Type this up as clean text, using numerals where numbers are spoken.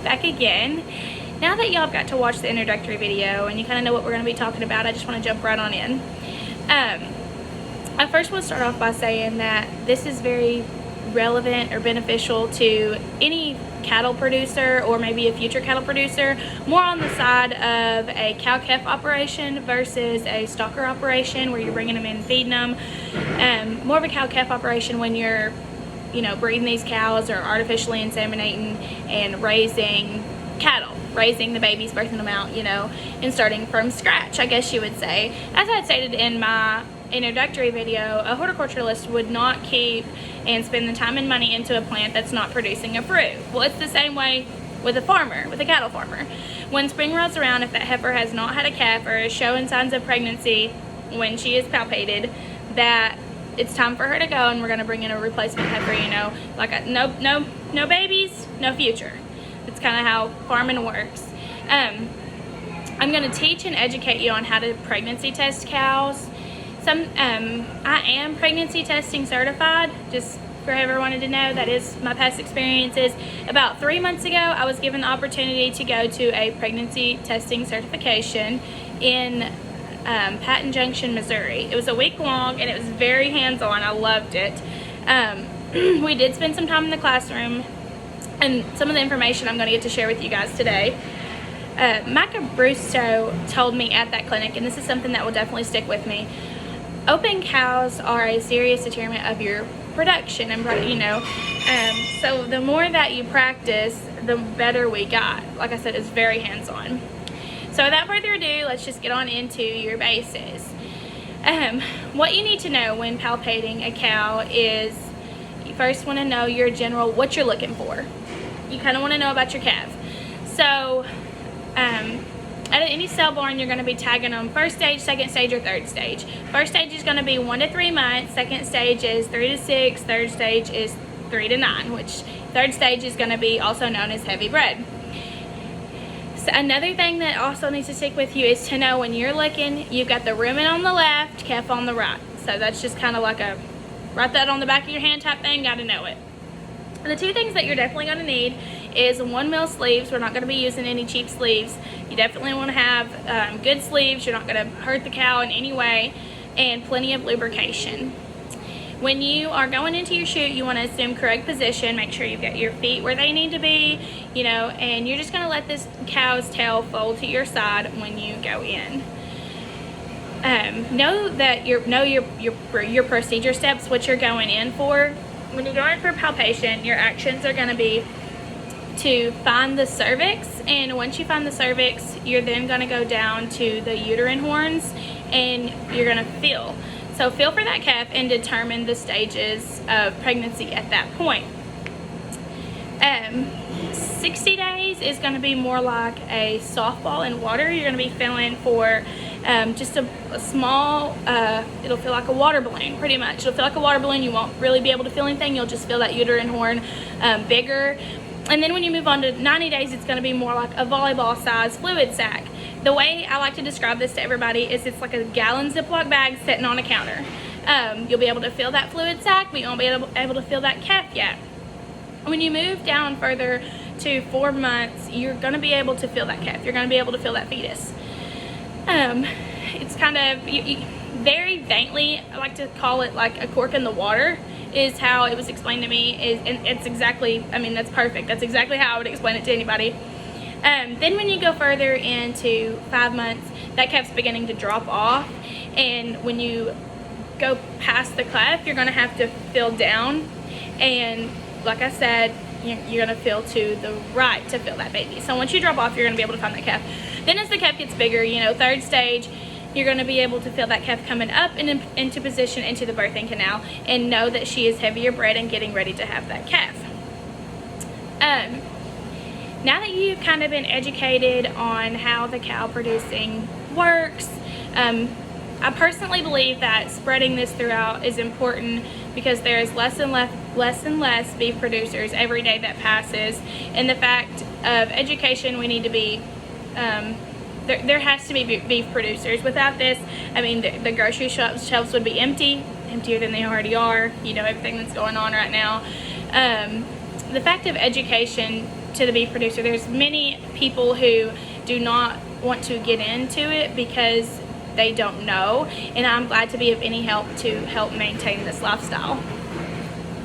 back again. Now that y'all have got to watch the introductory video and you kind of know what we're going to be talking about, I just want to jump right on in. I first want to start off by saying that this is very relevant or beneficial to any cattle producer or maybe a future cattle producer, more on the side of a cow-calf operation versus a stocker operation where you're bringing them in and feeding them. More of a cow-calf operation when you're, breeding these cows or artificially inseminating and raising cattle, raising the babies, birthing them out, and starting from scratch, I guess you would say. As I had stated in my introductory video, a horticulturalist would not keep and spend the time and money into a plant that's not producing a fruit. Well, it's the same way with a farmer, with a cattle farmer. When spring rolls around, if that heifer has not had a calf or is showing signs of pregnancy when she is palpated, that it's time for her to go and we're going to bring in a replacement heifer, like no babies, no future. It's kind of how farming works. I'm going to teach and educate you on how to pregnancy test cows. I am pregnancy testing certified, just for whoever wanted to know. That is my past experiences. About 3 months ago, I was given the opportunity to go to a pregnancy testing certification in Patton Junction, Missouri. It was a week long and it was very hands-on. I loved it. We did spend some time in the classroom, and some of the information I'm going to get to share with you guys today. Micah Brusto told me at that clinic, and this is something that will definitely stick with me, open cows are a serious determinant of your production, and so the more that you practice, the better we got. Like I said, it's very hands-on. So without further ado, let's just get on into your bases. What you need to know when palpating a cow is you first want to know your general, what you're looking for. You kind of want to know about your calf. So at any sale barn, you're going to be tagging them first stage, second stage, or third stage. First stage is going to be 1 to 3 months. Second stage is 3 to 6. Third stage is 3 to 9, which third stage is going to be also known as heavy bred. So another thing that also needs to stick with you is to know when you're looking, you've got the rumen on the left, calf on the right. So that's just kind of like a write that on the back of your hand type thing. Got to know it. And the two things that you're definitely going to need is 1 mil sleeves. We're not going to be using any cheap sleeves. You definitely want to have good sleeves. You're not going to hurt the cow in any way, and plenty of lubrication. When you are going into your chute, you want to assume correct position. Make sure you've got your feet where they need to be, and you're just going to let this cow's tail fold to your side when you go in. Know that your procedure steps, what you're going in for. When you're going for palpation, your actions are going to be to find the cervix, and once you find the cervix, you're then going to go down to the uterine horns and you're going to feel. So feel for that calf and determine the stages of pregnancy at that point. 60 days is going to be more like a softball in water. You're going to be feeling for just a small, it'll feel like a water balloon, pretty much. It'll feel like a water balloon. You won't really be able to feel anything. You'll just feel that uterine horn bigger. And then when you move on to 90 days, it's going to be more like a volleyball size fluid sac. The way I like to describe this to everybody is it's like a gallon Ziploc bag sitting on a counter. You'll be able to feel that fluid sac, but you won't be able to feel that calf yet. When you move down further to 4 months, you're going to be able to feel that calf. You're going to be able to feel that fetus. It's kind of very faintly, I like to call it like a cork in the water, is how it was explained to me. And it's exactly, that's perfect. That's exactly how I would explain it to anybody. Then when you go further into 5 months, that calf's beginning to drop off, and when you go past the calf, you're going to have to feel down, and like I said, you're going to feel to the right to feel that baby. So once you drop off, you're going to be able to find that calf. Then as the calf gets bigger, third stage, you're going to be able to feel that calf coming up and into position into the birthing canal, and know that she is heavier bred and getting ready to have that calf. Now that you've kind of been educated on how the cow producing works, I personally believe that spreading this throughout is important, because there is less and less beef producers every day that passes. And the fact of education, we need to be, there has to be beef producers. Without this, the grocery shelves would be emptier than they already are, everything that's going on right now. The fact of education to the beef producer. There's many people who do not want to get into it because they don't know, and I'm glad to be of any help to help maintain this lifestyle.